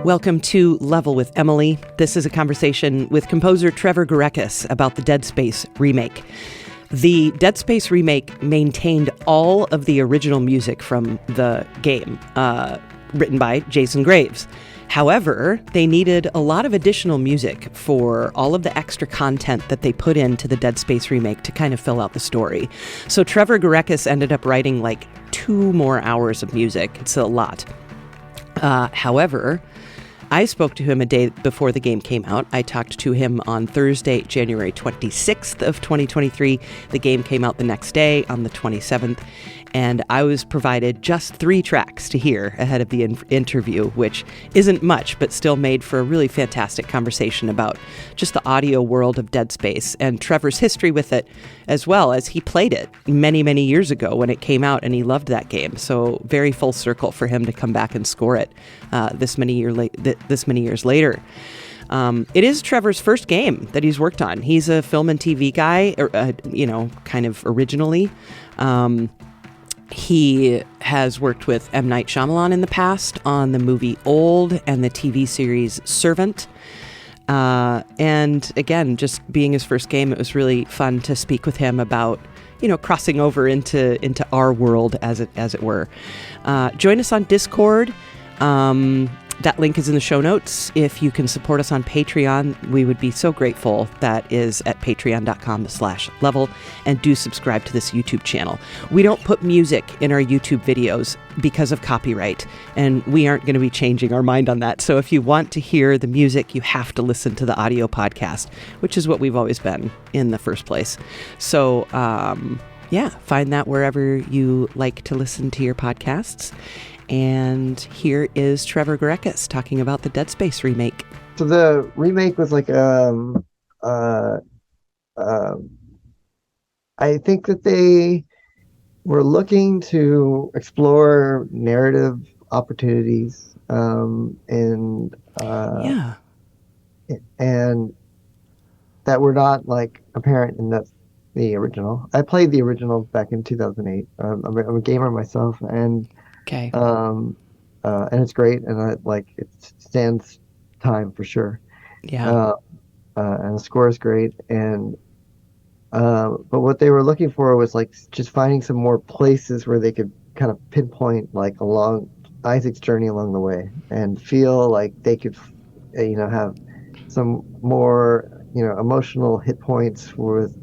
Welcome to Level with Emily. This is a conversation with composer Trevor Gureckis about the Dead Space remake. The Dead Space remake maintained all of the original music from the game, written by Jason Graves. However, they needed a lot of additional music for all of the extra content that they put into the Dead Space remake to kind of fill out the story. So Trevor Gureckis ended up writing like 2 more hours of music. It's a lot. However, I spoke to him a day before the game came out. I talked to him on Thursday, January 26th of 2023. The game came out the next day on the 27th, and I was provided just 3 tracks to hear ahead of the interview, which isn't much, but still made for a really fantastic conversation about just the audio world of Dead Space and Trevor's history with it, as well as he played it many, many years ago when it came out, and he loved that game. So very full circle for him to come back and score it this many years later. It is Trevor's first game that he's worked on. He's a film and TV guy, kind of originally. He has worked with M. Night Shyamalan in the past on the movie Old and the TV series Servant. And again, just being his first game, it was really fun to speak with him about, crossing over into our world, as it were. Join us on Discord. That link is in the show notes. If you can support us on Patreon, we would be so grateful. That is at patreon.com/level. And do subscribe to this YouTube channel. We don't put music in our YouTube videos because of copyright, and we aren't going to be changing our mind on that. So if you want to hear the music, you have to listen to the audio podcast, which is what we've always been in the first place. So, find that wherever you like to listen to your podcasts. And here is Trevor Gureckis talking about the Dead Space remake. So the remake was like, I think that they were looking to explore narrative opportunities, and that were not like apparent in the original. I played the original back in 2008. I'm a gamer myself, and okay, and it's great, and it stands time for sure. Yeah, and the score is great, and but what they were looking for was like just finding some more places where they could kind of pinpoint like along Isaac's journey along the way, and feel like they could, have some more, emotional hit points with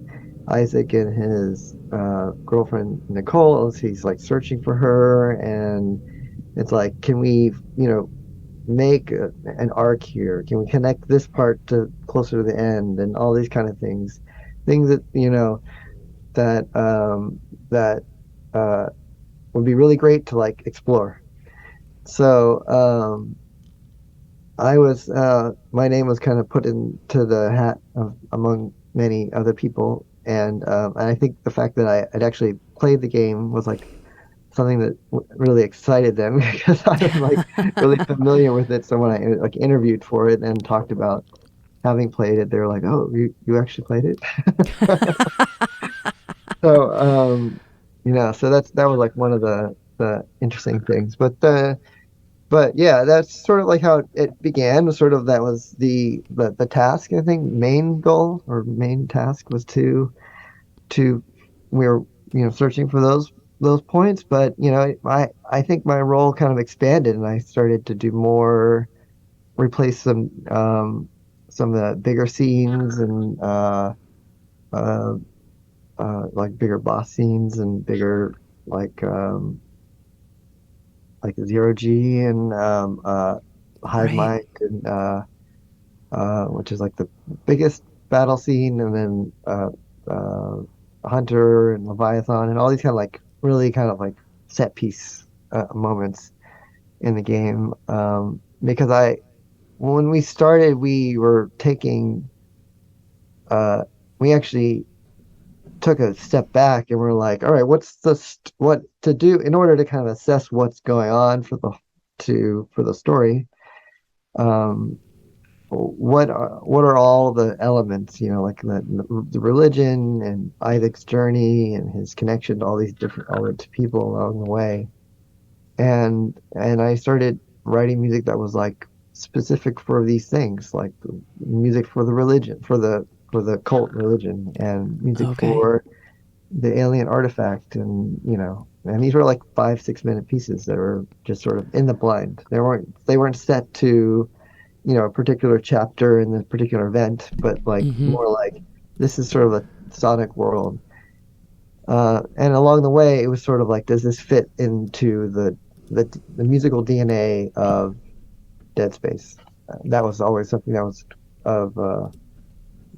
Isaac and his girlfriend Nicole as he's like searching for her, and it's like, can we, make an arc here? Can we connect this part to closer to the end, and all these kind of things that that would be really great to like explore. So my name was kind of put into the hat among many other people. And I think the fact that I'd actually played the game was like something that really excited them because I was like really familiar with it. So when I like interviewed for it and talked about having played it, they were like, "Oh, you actually played it?" So so that was like one of the interesting things. But yeah, that's sort of like how it began. Sort of that was the task. I think main goal or main task was to we were searching for those points. But I think my role kind of expanded, and I started to do more, replace some of the bigger scenes, and like bigger boss scenes, and bigger like Zero G and Hive Mind, and which is like the biggest battle scene, and then Hunter and Leviathan, and all these kind of like really kind of like set piece moments in the game. Because when we started, we were taking we actually took a step back, and we're like, all right, what to do in order to kind of assess what's going on for the story. What are all the elements, like the religion and Isaac's journey and his connection to all these different people along the way, and I started writing music that was like specific for these things, like music for the religion, for the cult religion, and music Okay. for the alien artifact, and and these were like 5-6 minute pieces that were just sort of in the blind. They weren't set to a particular chapter in the particular event, but like Mm-hmm. more like this is sort of a sonic world. And along the way, it was sort of like, does this fit into the musical DNA of Dead Space? That was always something that was of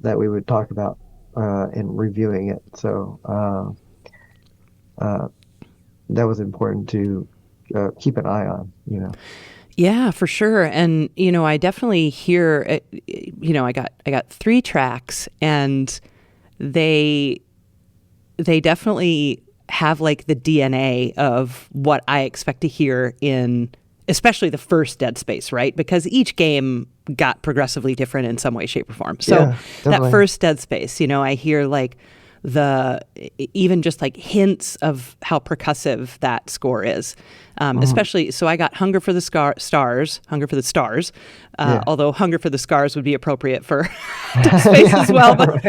that we would talk about in reviewing it. So uh, that was important to keep an eye on. Yeah, for sure. And I definitely hear I got 3 tracks, and they definitely have like the DNA of what I expect to hear in especially the first Dead Space, right? Because each game got progressively different in some way, shape, or form. So Yeah, that definitely. first Dead Space, I hear like even just like hints of how percussive that score is. Especially, so I got Hunger for the Stars, Yeah. although Hunger for the Scars would be appropriate for Dead Space as well. But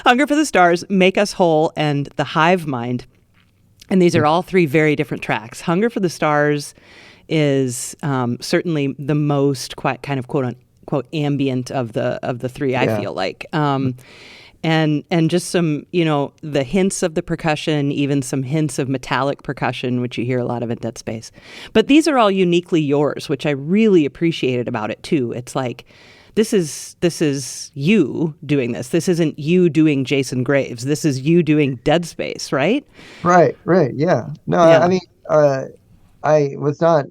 Hunger for the Stars, Make Us Whole, and The Hive Mind. And these are all 3 very different tracks. Hunger for the Stars is certainly the most kind of quote unquote ambient of the 3, I Yeah. feel like. And just some, the hints of the percussion, even some hints of metallic percussion, which you hear a lot of in Dead Space. But these are all uniquely yours, which I really appreciated about it too. It's like, this is you doing this. This isn't you doing Jason Graves. This is you doing Dead Space, right? Right. Yeah. No, I Yeah. mean, I was not.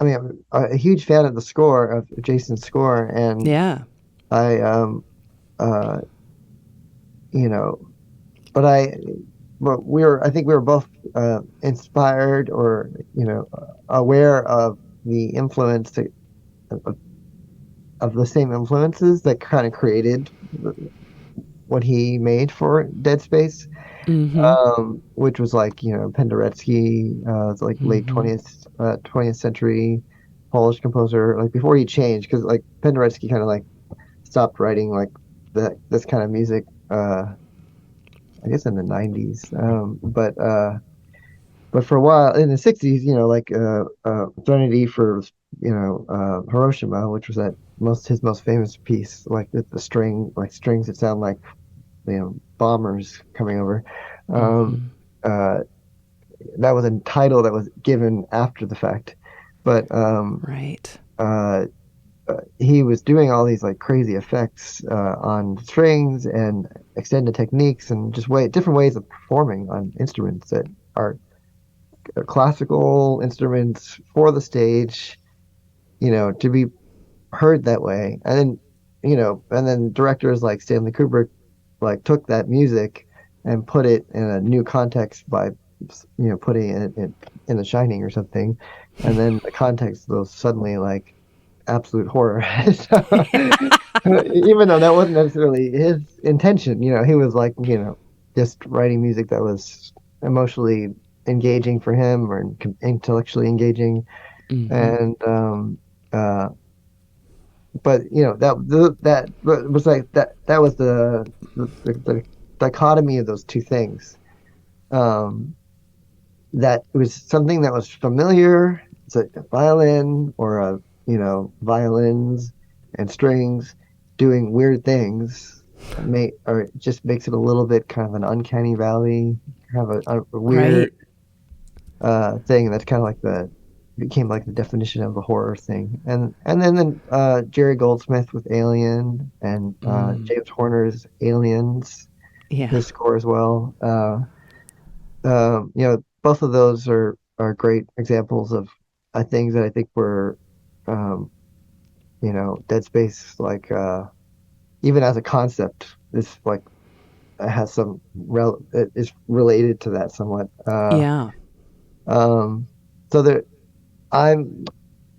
I mean, I'm a huge fan of the score of Jason's score, and Yeah. I uh you know, but I think we were both inspired, or aware of the influence of, of the same influences that kind of created what he made for Dead Space, Mm-hmm. which was like Penderecki, it's like late Mm-hmm. 20th century Polish composer, like before he changed, because like Penderecki kind of like stopped writing like this kind of music. I guess in the 90s. But for a while in the 60s, like Threnody for Hiroshima, which was his most famous piece, like the strings that sound like bombers coming over. Um, Mm-hmm. uh, that was a title that was given after the fact, but Right. uh, he was doing all these like crazy effects on strings and extended techniques and just different ways of performing on instruments that are classical instruments for the stage, to be heard that way. And then, and then directors like Stanley Kubrick like took that music and put it in a new context by putting it in The Shining or something, and then the context was suddenly like absolute horror. So, even though that wasn't necessarily his intention, he was like, just writing music that was emotionally engaging for him, or intellectually engaging. Mm-hmm. And uh, but that was like that was the dichotomy of those two things. Um, that it was something that was familiar. It's a violin, or violins and strings doing weird things. Or it just makes it a little bit kind of an uncanny valley, kind of a weird Right. thing that's kind of like became like the definition of the horror thing. And then Jerry Goldsmith with Alien, and Mm. James Horner's Aliens, Yeah. his score as well. Both of those are great examples of things that I think were, um, Dead Space, like even as a concept, is like has it is related to that somewhat. Yeah. Um, so there, I'm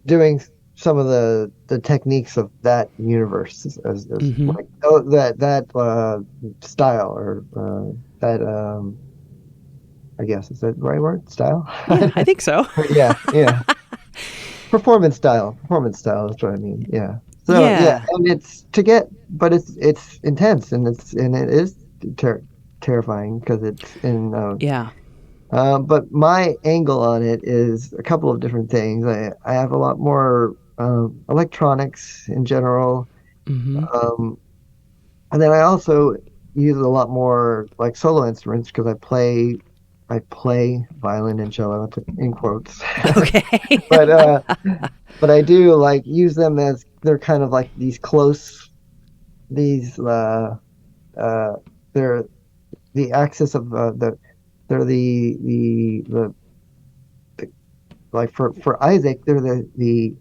doing some of the techniques of that universe as Mm-hmm. like that style, or that I guess, is that the right word? Style? Yeah, I think so. Yeah, yeah. Performance style is what I mean. Yeah. So yeah, Yeah. and it's intense and it is terrifying because it's in. Yeah. But my angle on it is a couple of different things. I have a lot more electronics in general, Mm-hmm. um, and then I also use a lot more like solo instruments because I play violin and cello in quotes. Okay. But but I do like use them as they're kind of like these uh they're the axis of they're the like for Isaac they're the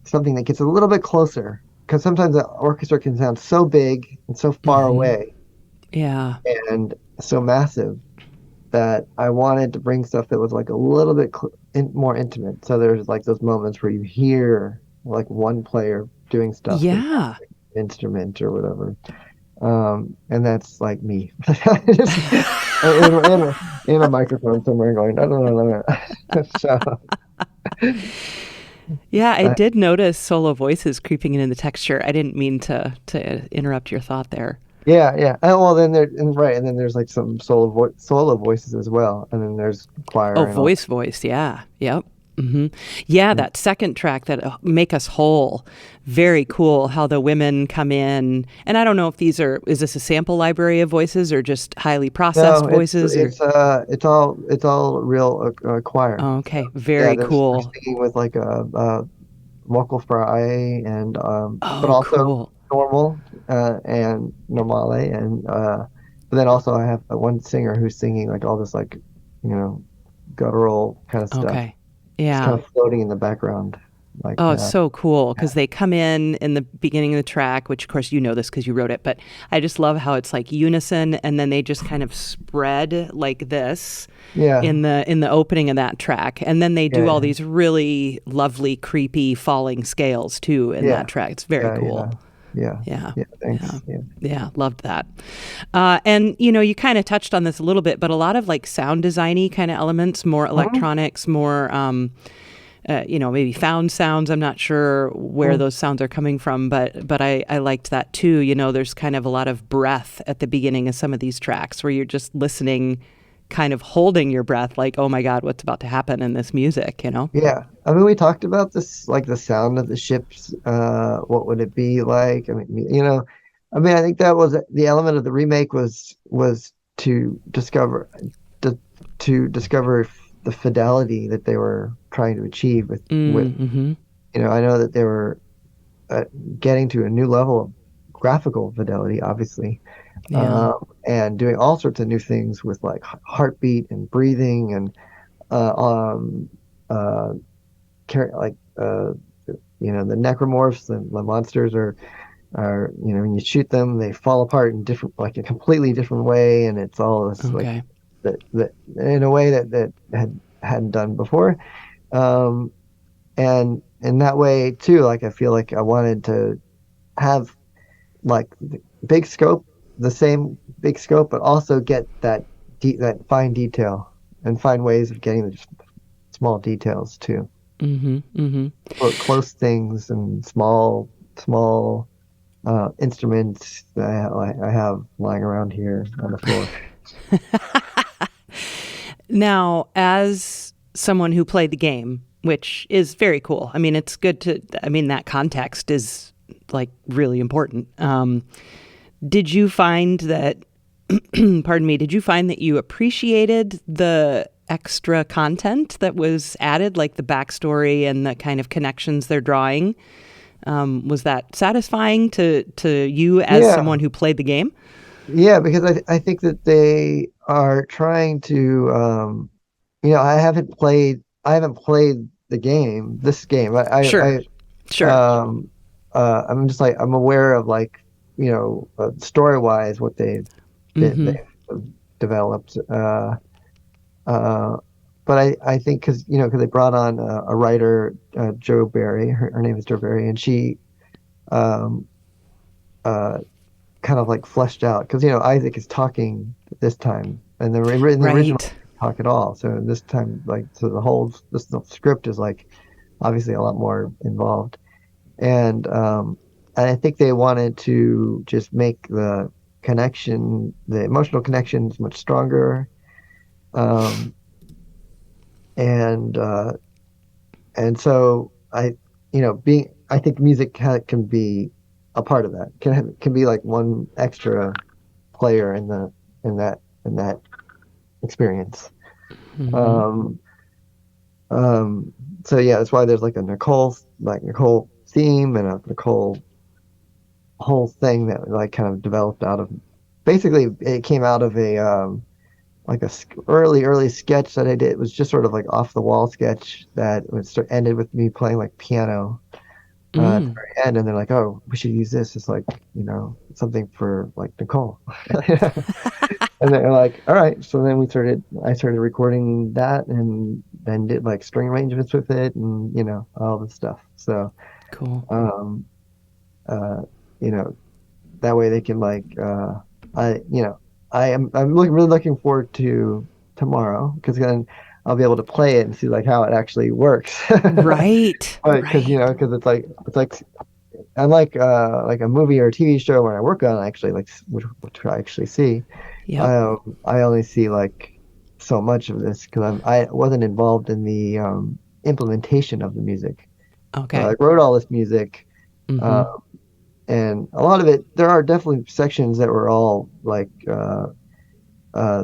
something that gets a little bit closer because sometimes the orchestra can sound so big and so far Mm-hmm. away Yeah. and so massive that I wanted to bring stuff that was like a little bit more intimate. So there's like those moments where you hear like one player doing stuff and Yeah. instrument or whatever. And that's like me. Just in a microphone somewhere going, no, no, no, no, no. So, Yeah, I uh, did notice solo voices creeping in the texture. I didn't mean to interrupt your thought there. yeah, yeah. Well, then and then there's like some solo voices as well, and then there's Oh, choir and all. voice. Yeah. Yep. Hmm. Yeah, that second track, that Make Us Whole, very cool how the women come in. And I don't know if is this a sample library of voices or just highly processed No, voices or, it's all real choir. oh, So okay, yeah, very they're cool. singing with like a vocal fry and but Oh, also cool. normal and normale and but then also I have one singer who's singing like all this like guttural kind of stuff. Okay. It's kind Yeah. of floating in the background like Oh, it's so cool yeah, because they come in the beginning of the track, which of course you know this because you wrote it, but I just love how it's like unison and then they just kind of spread like this yeah, in the opening of that track, and then they do all yeah, these really lovely, creepy falling scales too in that yeah, track. It's very yeah, yeah, cool. yeah, Yeah. yeah. Yeah. Thanks. Yeah. Yeah. Loved that. And, you kind of touched on this a little bit, but a lot of like sound designy kind of elements, more Mhm, electronics, more, maybe found sounds. I'm not sure where mhm. those sounds are coming from, but I liked that too. There's kind of a lot of breath at the beginning of some of these tracks where you're just listening, kind of holding your breath, like, oh my God, what's about to happen in this music? Yeah, I mean, we talked about this, like the sound of the ships. What would it be like? I think that was the element of the remake was to discover to, to discover the fidelity that they were trying to achieve with. Mm-hmm. I know that they were uh, getting to a new level of graphical fidelity, obviously, Yeah. and doing all sorts of new things with like heartbeat and breathing and uh, um, uh, like the necromorphs, the monsters are when you shoot them they fall apart in different like a completely different way, and it's all this like Okay. that in a way that hadn't done before, um, and in that way too, like I feel like I wanted to have like the big scope, the same big scope, but also get that fine detail and find ways of getting the small details too. Mm-hmm. Mm-hmm. Close things and small instruments that I have lying around here on the floor. Now, as someone who played the game, which is very cool, I mean, it's good that context is like really important. Did you find that, pardon me, did you find that you appreciated the extra content that was added, like the backstory and the kind of connections they're drawing? Was that satisfying to you as Yeah, someone who played the game? yeah, because I think that they are trying to I haven't played this game. Sure, sure. I'm just like I'm aware of like story wise what Mm-hmm. they've developed. Uh, but I think because they brought on a writer, Joe Barry. Her name is Joe Barry, and she um, uh, kind of like fleshed out because Isaac is talking this time, and in the original Right. talk at all. So this time, like, so the whole script is like obviously a lot more involved. And I think they wanted to just make the connection, the emotional connections much stronger. Um, and and so I think music can be a part of that. Can be like one extra player in that experience. Mm-hmm. Um, so yeah, that's why there's like a Nicole theme and a Nicole whole thing that like kind of developed out of. Basically, it came out of a like a early sketch that I did. It was just sort of like off the wall sketch that ended with me playing like piano at the Mm. very end, and they're like, "Oh, we should use this as like something for like Nicole." And they're like, "All right." So then I started recording that, and then did like string arrangements with it, and all this stuff. So, Cool. um, uh, you know, that way they can like, I, I'm really looking forward to tomorrow because then I'll be able to play it and see like how it actually works. Right. But Right. because it's like unlike like a movie or a TV show where I work on actually like which I actually see. Yep. I only see like so much of this because I wasn't involved in the implementation of the music. So Okay. I wrote all this music, Mm-hmm. uh, and a lot of it. There are definitely sections that were all like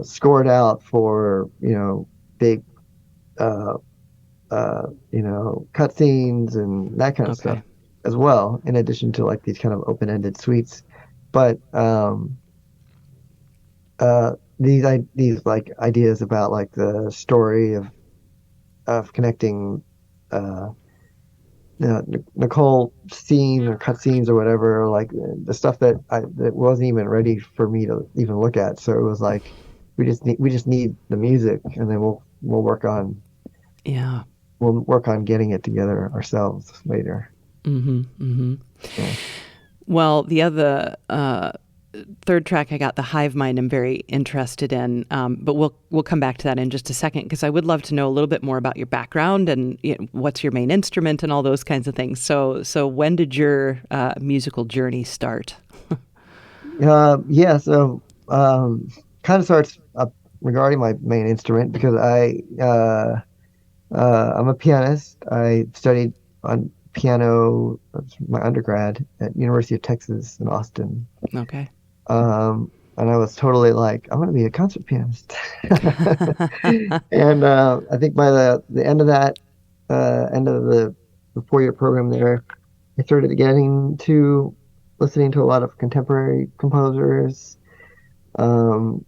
scored out for big uh, cutscenes and that kind of stuff Okay. as well. In addition to like these kind of open-ended suites, but these like ideas about like the story of connecting uh, Nicole scenes or cutscenes or whatever, like the stuff that wasn't even ready for me to even look at. So it was like we just need the music, and then Yeah. we'll work on getting it together ourselves later. Mm-hmm. Mm-hmm. Yeah. Well, the other third track I got, the Hive Mind, I'm very interested in, but we'll come back to that in just a second because I would love to know a little bit more about your background and what's your main instrument and all those kinds of things. So when did your musical journey start? Yeah. So kind of starts up regarding my main instrument because I'm a pianist. I studied on piano my undergrad at University of Texas in Austin. Okay. And I was totally like, I want to be a concert pianist. And I think by the end of end of the 4 year program there, I started getting to listening to a lot of contemporary composers, um,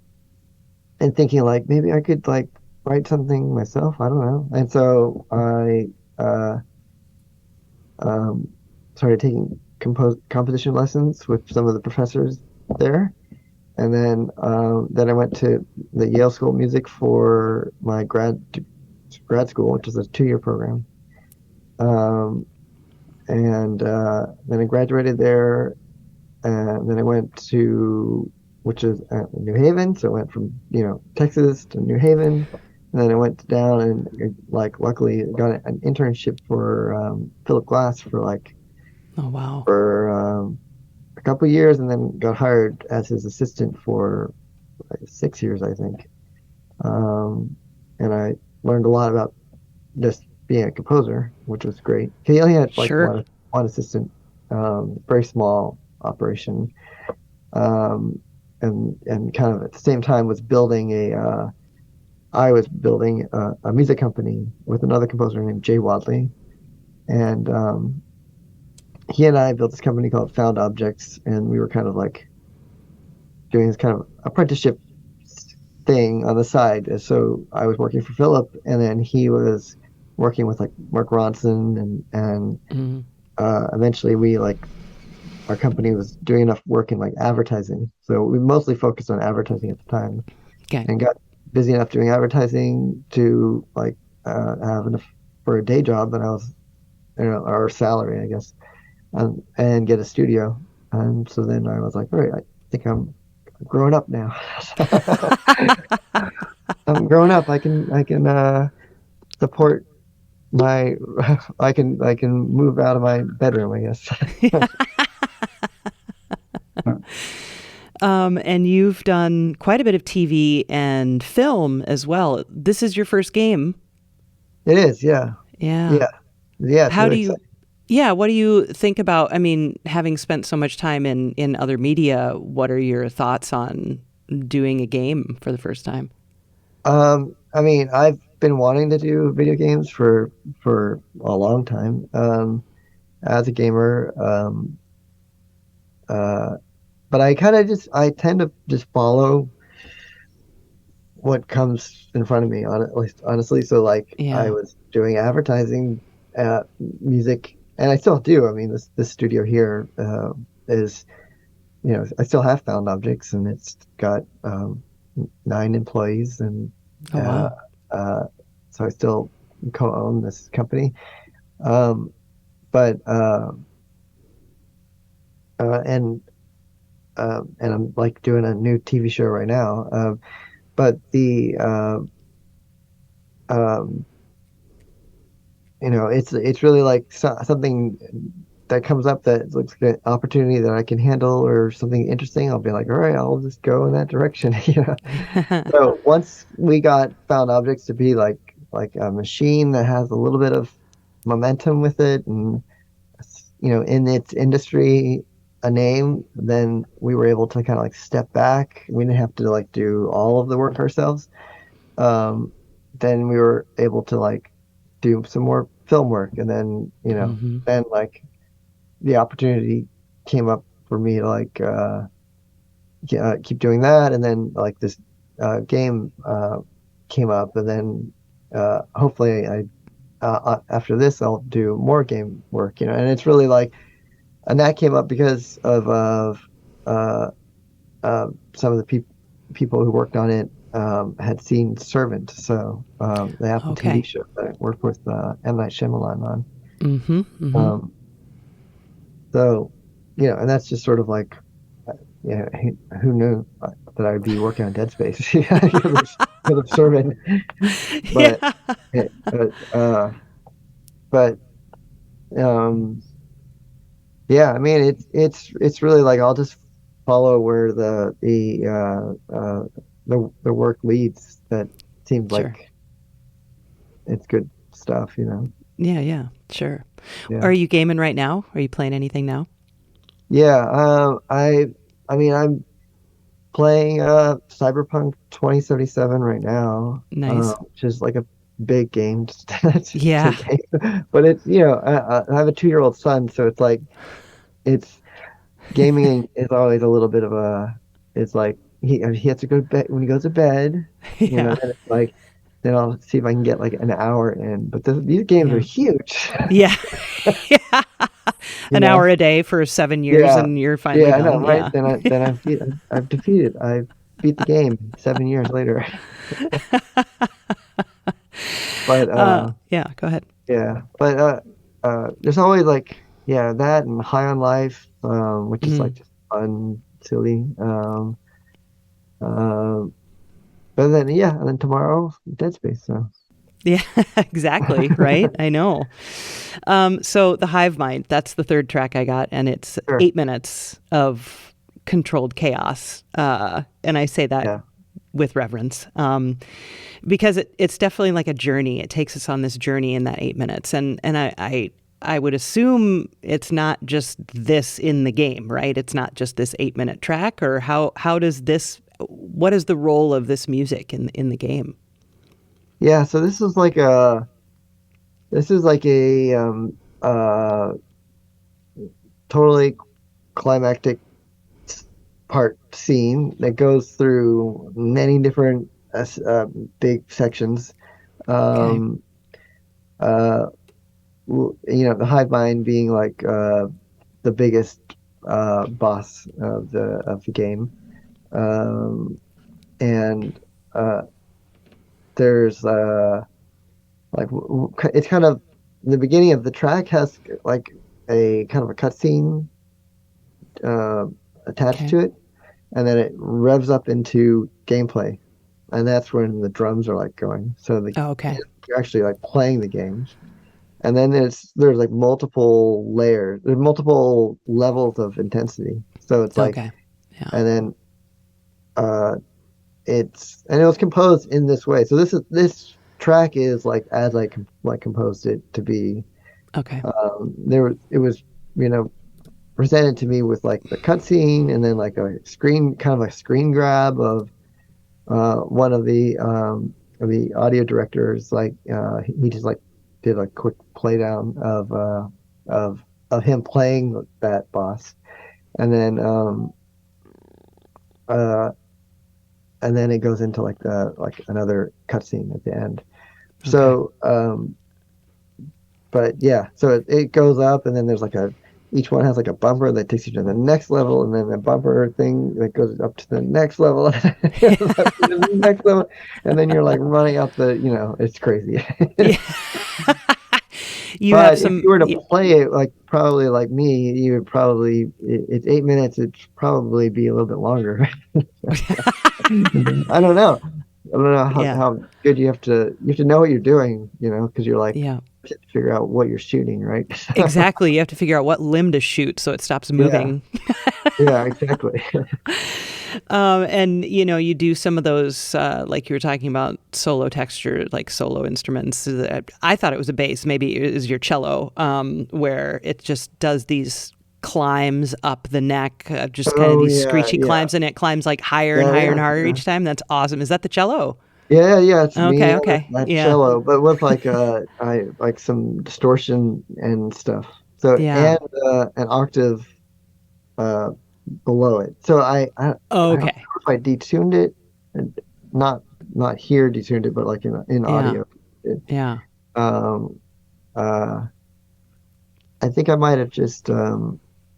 and thinking like maybe I could like write something myself. I don't know. And so I uh, um, started taking composition lessons with some of the professors there. And then I went to the Yale School of Music for my grad school, which is a 2 year program. Um, and then I graduated there, and then I went to which is at New Haven. So I went from Texas to New Haven, and then I went down and like luckily got an internship for Philip Glass Oh, wow. for a couple of years, and then got hired as his assistant for like 6 years, I think. And I learned a lot about just being a composer, which was great. He only had like Sure. one assistant, very small operation, um, and kind of at the same time was building I was building a music company with another composer named Jay Wadley, and he and I built this company called Found Objects, and we were kind of like doing this kind of apprenticeship thing on the side. So I was working for Philip, and then he was working with like Mark Ronson, and Mm-hmm. eventually we like our company was doing enough work in like advertising. So we mostly focused on advertising at the time, Okay. and got busy enough doing advertising to like have enough for a day job, and I was our salary, I guess, and get a studio. And so then I was like, all right, I think I'm growing up now. I'm growing up. I can support my I can move out of my bedroom, I guess. And you've done quite a bit of TV and film as well. This is your first game. It is, yeah. Yeah. Yeah. Yeah, it's How really do you, exciting. yeah, what do you think about, I mean, having spent so much time in other media, what are your thoughts on doing a game for the first time? I mean, I've been wanting to do video games for a long time. As a gamer, uh, but I tend to just follow what comes in front of me, at least honestly. So like I Yeah. was doing advertising, music, and I still do. I mean, this studio here is, I still have Found Objects, and it's got 9 employees, and Oh, uh, wow. uh, so I still co-own this company. Um, but and and I'm like doing a new TV show right now. But the um, it's really like something that comes up that looks like an opportunity that I can handle or something interesting. I'll be like, all right, I'll just go in that direction. So once we got Found Objects to be like a machine that has a little bit of momentum with it, and in its industry, a name, then we were able to kind of like step back. We didn't have to like do all of the work ourselves. Um, then we were able to like do some more film work, and then Hmm. then like the opportunity came up for me to like keep doing that, and then like this game came up, and then hopefully after this I'll do more game work, and it's really like, and that came up because of uh, some of the people who worked on it had seen Servant, so the Apple TV Okay. show that I worked with M. Night Shyamalan on. Hmm. Hmm. Um, so, and that's just sort of like, yeah, who knew that I'd be working on Dead Space because of Servant, but Yeah. but but um, yeah, I mean it's really like I'll just follow where the work leads. That seems Sure. like it's good stuff. Yeah, yeah, sure. Yeah. Are you gaming right now? Are you playing anything now? Yeah, I mean I'm playing Cyberpunk 2077 right now, Nice. which is like a big game. It's just a Yeah. game, but it's I have a 2-year-old son, so it's like it's gaming is always a little bit of a. It's like he has to go to bed when he goes to bed. Yeah. Then it's like then I'll see if I can get like an hour in. But these games are Yeah. huge. Yeah. Yeah. you An know. hour a day for 7 years Yeah, and you're finally yeah, I know, done. right? Yeah. I've defeated. I beat the game 7 years later. But Yeah, go ahead. yeah, but there's always like, yeah, that and High on Life, which is Mhm. like just fun, silly. Uh, but then yeah, and then tomorrow Dead Space. So Yeah, exactly. Right. I know. So the Hive Mind, that's the third track I got, and it's sure, 8 minutes of controlled chaos. And I say that yeah, with reverence, because it's definitely like a journey. It takes us on this journey in that 8 minutes, and I would assume it's not just this in the game, right? It's not just this 8 minute track, or how does this? What is the role of this music in the game? yeah. So this is like a totally climactic part scene that goes through many different big sections. Okay. Um, uh, the hive mind being like the biggest boss of the game, and uh, there's like it's kind of the beginning of the track has like a kind of a cutscene uh, attached Okay. to it, and then it revs up into gameplay, and that's when the drums are like going. So Oh, okay. you're actually like playing the game. and then there's like multiple layers, there's multiple levels of intensity. So it's like, Okay. Yeah. and then uh, it was composed in this way. So this track is like as I composed it to be. Okay. It was you know presented to me with like the cutscene and then like a screen kind of a screen grab of one of the audio directors, like he just like did a quick play down of him playing that boss, and then uh, and then it goes into like another cutscene at the end. Okay. So but yeah, so it goes up, and then there's like each one has like a bumper that takes you to the next level, and then a bumper thing that goes up to the next level, up to the next level, and then you're like running out it's crazy. Yeah. You But have if some. you were to play it like probably like me, you would probably it's 8 minutes. It'd probably be a little bit longer. I don't know. I don't know Yeah. how good you have to know what you're doing, because you're like Yeah. you have to figure out what you're shooting, right? Exactly. You have to figure out what limb to shoot so it stops moving. Yeah, exactly. And you do some of those, like you were talking about, solo texture, like solo instruments. I thought it was a bass. Maybe it is your cello, where it just does these climbs up the neck, just kind of these screechy climbs, and it climbs like higher and higher and higher each time. That's awesome. Is that the cello? Yeah, it's me. Okay. That Yeah. cello, but with like I like some distortion and stuff. So Yeah. and an octave below it. So I don't know Okay. if I detuned it, and not here detuned it, but like in audio. Yeah. Um, uh, I think I might have just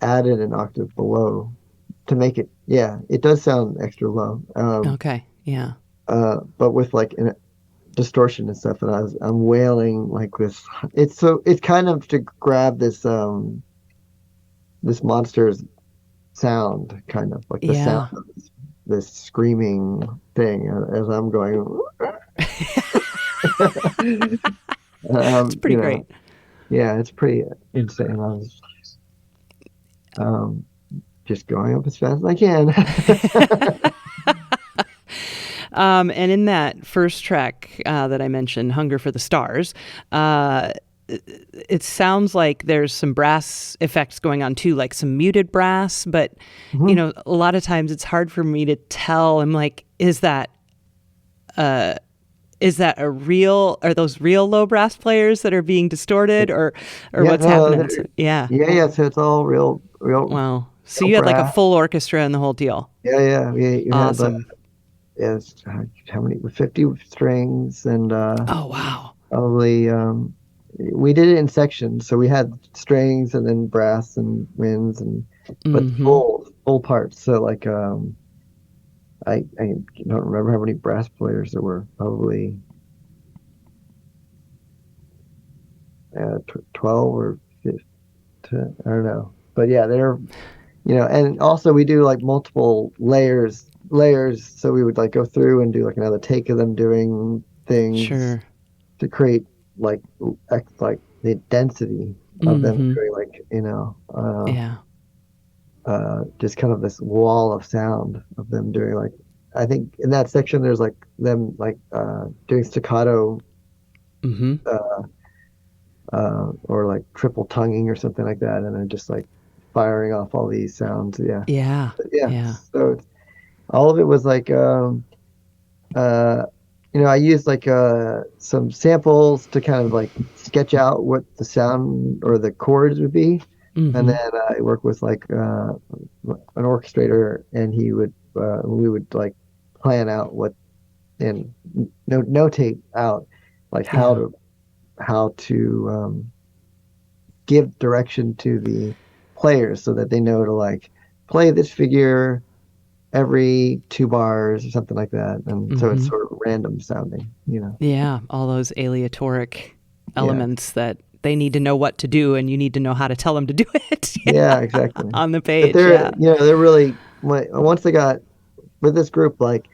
added an octave below to make it. Yeah, it does sound extra low. Okay. Yeah. But with like distortion and stuff, and I'm wailing like this. It's kind of to grab this monster's sound, kind of like the sound of this screaming thing as I'm going. It's pretty great. Yeah, it's pretty insane. I was just going up as fast as I can. And in that first track that I mentioned, Hunger for the Stars, it sounds like there's some brass effects going on too, like some muted brass, but a lot of times it's hard for me to tell. I'm like, is that are those real low brass players that are being distorted or what's happening? Yeah, so it's all real. Wow. So you had like a full orchestra and the whole deal. Yeah. We Awesome. had how many? 50 strings and oh wow. Probably we did it in sections, so we had strings and then brass and winds but full parts. So like I don't remember how many brass players there were. Probably 12 or 15. I don't know, but yeah, they're and also we do like multiple layers. So we would like go through and do like another take of them doing things to create like the density of them doing like just kind of this wall of sound of them doing like, I think in that section there's like them like doing staccato or like triple tonguing or something like that, and then just like firing off all these sounds. Yeah. So all of it was like I used like some samples to kind of like sketch out what the sound or the chords would be, and then I worked with like an orchestrator, and we would like plan out what and notate out like how to give direction to the players so that they know to like play this figure every 2 bars or something like that, and so it's sort of random sounding. Yeah, all those aleatoric elements that they need to know what to do, and you need to know how to tell them to do it. Yeah, exactly. On the page. But they're really, once they got with this group, like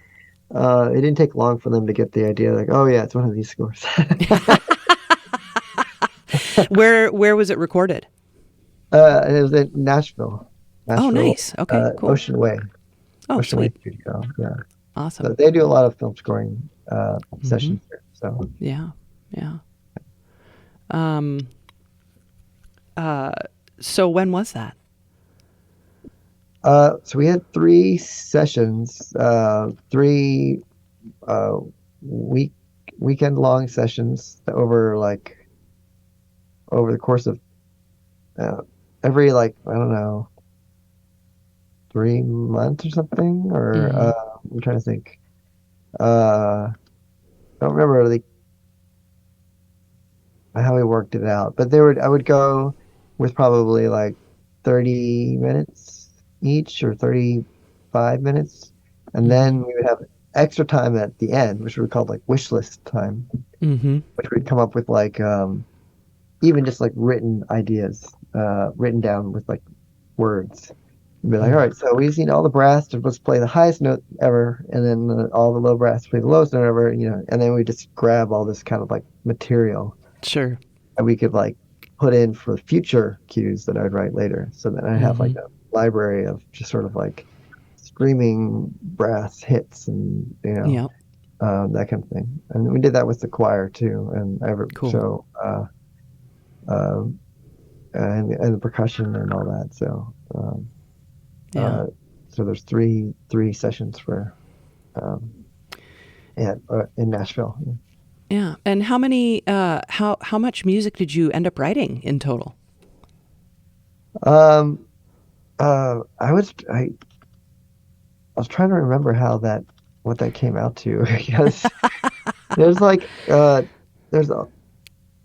it didn't take long for them to get the idea, like, oh yeah, it's one of these scores. Where was it recorded? It was in Nashville. Oh, nice. Okay, cool. Ocean Way. Oh, Ocean Way sweet. Studio. Yeah. Awesome. So they do a lot of film scoring sessions there. So yeah. Um. So when was that? So we had 3 sessions, 3 weekend long sessions over the course of every I don't know 3 months or something. Or I'm trying to think. I don't remember really how we worked it out, but I would go with probably 30 minutes each or 35 minutes, and then we would have extra time at the end, which we called wish list time, which we'd come up with even just written ideas, written down with words. We'd be all right, so we just need all the brass to just play the highest note ever, and then all the low brass to play the lowest note ever, and then we just grab all this kind of material. Sure. And we could put in for future cues that I'd write later. So then I have a library of just sort of screaming brass hits and that kind of thing. And we did that with the choir too, and Cool. So and the percussion and all that. So so there's three sessions for in Nashville. Yeah. And how many how much music did you end up writing in total? I was trying to remember what that came out to, because there's there's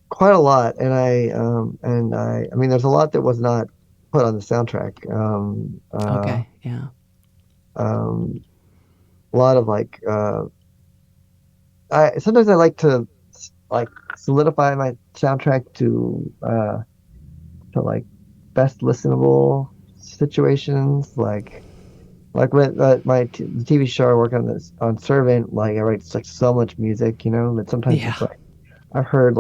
quite a lot, and I mean there's a lot that was not put on the soundtrack. Okay. Yeah. A lot of I sometimes I like to solidify my soundtrack to best listenable situations, like with the TV show I work on Servant. I write so much music, that sometimes it's I've heard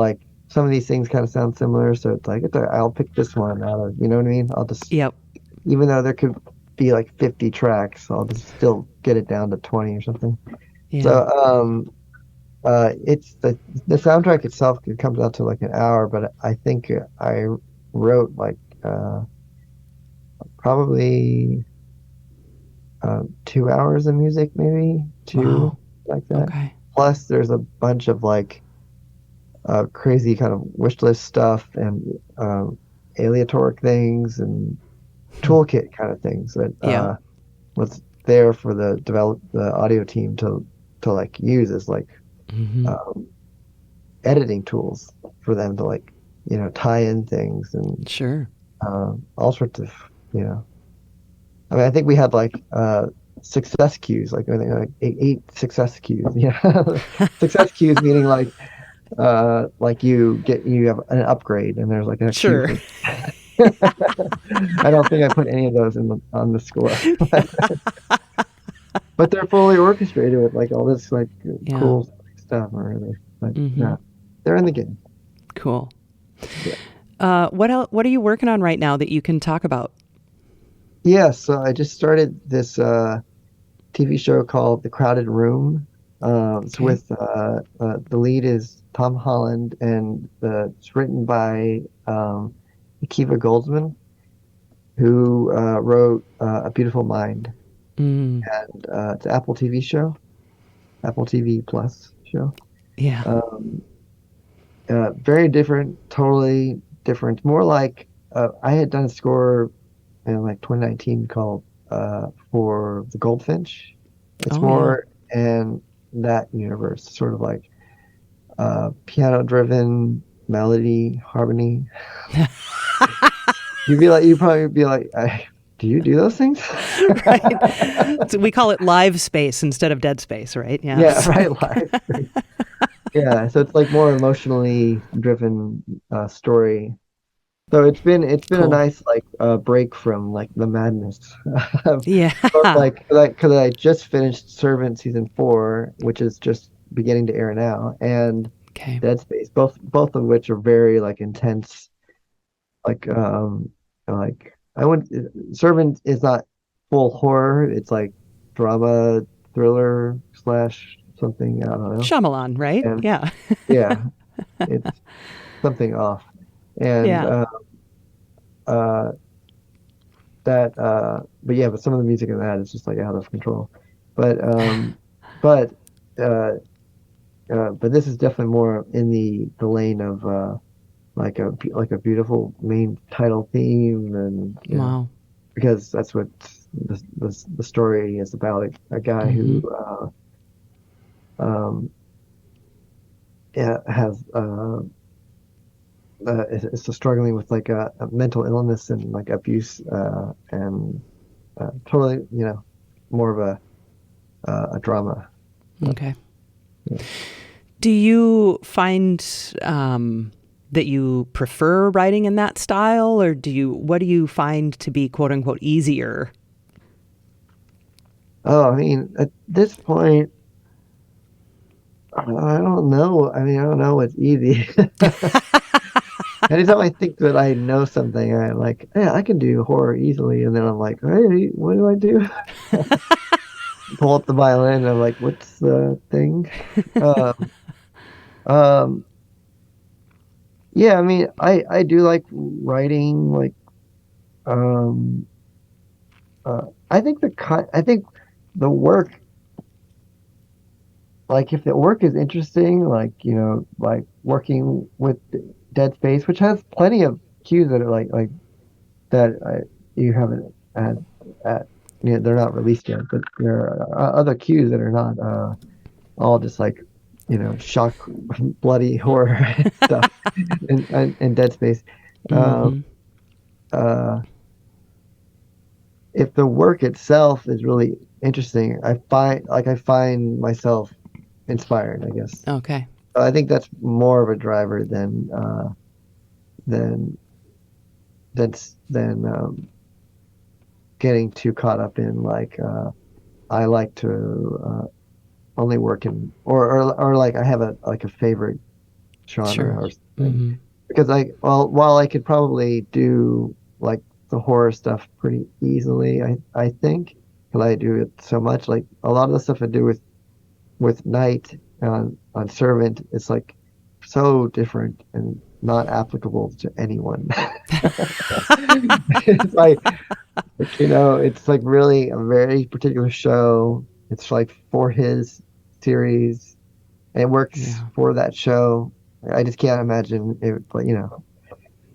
some of these things kind of sound similar, so it's I'll pick this one out of, you know what I mean? I'll just, even though there could be 50 tracks, I'll just still get it down to 20 or something. Yeah. So it's the soundtrack itself, it comes out to an hour, but I think I wrote probably 2 hours of music, maybe 2. Wow. Like that. Okay. Plus there's a bunch of crazy kind of wish list stuff and aleatoric things and toolkit kind of things that was there for the audio team to use as editing tools for them to tie in things and sure all sorts of I mean I think we had success cues, I think 8 success cues. Success cues meaning you have an upgrade and there's a sure cue I don't think I put any of those on the score. But they're fully orchestrated with all this cool stuff or other. But they're in the game. Cool. Yeah. What are you working on right now that you can talk about? Yeah, so I just started this TV show called The Crowded Room. It's with the lead is Tom Holland, and it's written by Akiva Goldsman, who wrote A Beautiful Mind. And it's an Apple TV show, Apple TV Plus show. Yeah. Very different, totally different. More I had done a score in 2019 called for The Goldfinch. It's more in that universe, sort of piano-driven melody, harmony. You'd probably be do you do those things? Right. So we call it live space instead of dead space, right? Yeah. Yeah, right. Live space. Yeah, so it's more emotionally driven story. So it's been cool. A nice break from the madness. Yeah. Because I just finished Servant season 4, which is just beginning to air now, and Dead Space, both of which are very intense like like I wouldn't. Servant is not full horror. It's like drama, thriller slash something. I don't know. Shyamalan, right? And Yeah. yeah, it's something off. And Yeah. uh, that but yeah, but some of the music in that is just like out of control. But but uh, but this is definitely more in the lane of like a beautiful main title theme, and Wow. because that's what the story is about, a guy Mm-hmm. who um yeah, has is still struggling with like a mental illness and like abuse, and totally, more of a drama. So, Okay. yeah. Do you find that you prefer writing in that style, or what do you find to be quote unquote easier? Oh, I mean, at this point, I don't know. I mean, I don't know what's easy. Anytime I think that I know something, I'm like, yeah, I can do horror easily. And then I'm like, hey, what do I do? Pull up the violin and I'm like, what's the thing? Um, um, yeah, I mean, I do like writing, like, um, I think the work, like if the work is interesting, like, like working with Dead Space, which has plenty of cues that are like that you haven't had at, they're not released yet, but there are other cues that are not all just like, shock, bloody horror stuff in Dead Space. Um, Mm-hmm. uh, if the work itself is really interesting, I find myself inspired, I guess. Okay. I think that's more of a driver than than getting too caught up in like I like to only work in or like I have a favorite genre Sure. or something, Mm-hmm. because while I could probably do like the horror stuff pretty easily, I think, because I do it so much, like a lot of the stuff I do with Night on Servant, it's like so different and not applicable to anyone. It's like, it's like really a very particular show. It's like for his series, and it works Yeah. for that show. I just can't imagine it, but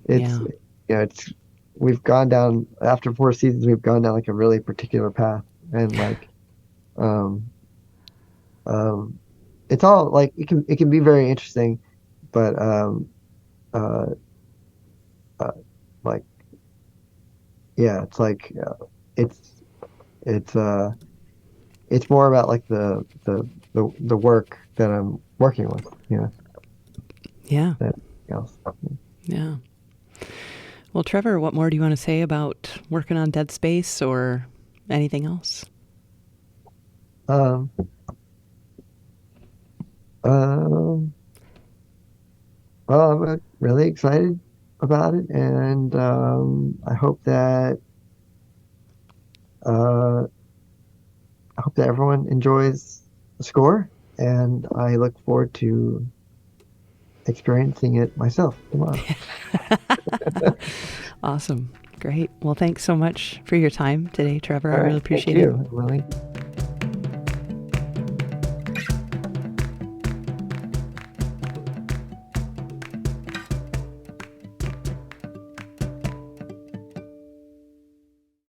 it's Yeah. it's we've gone down after 4 seasons. We've gone down like a really particular path, and like um um, it's all like it can be very interesting, but uh, uh like yeah, it's like it's it's uh it's more about like the work that I'm working with, Yeah. than anything else. Yeah. Well, Trevor, what more do you want to say about working on Dead Space or anything else? Um, um, well, I'm really excited about it, and uh, I hope that everyone enjoys the score, and I look forward to experiencing it myself tomorrow. Awesome. Great. Well, thanks so much for your time today, Trevor. I All really right, thank appreciate it. you, Lily.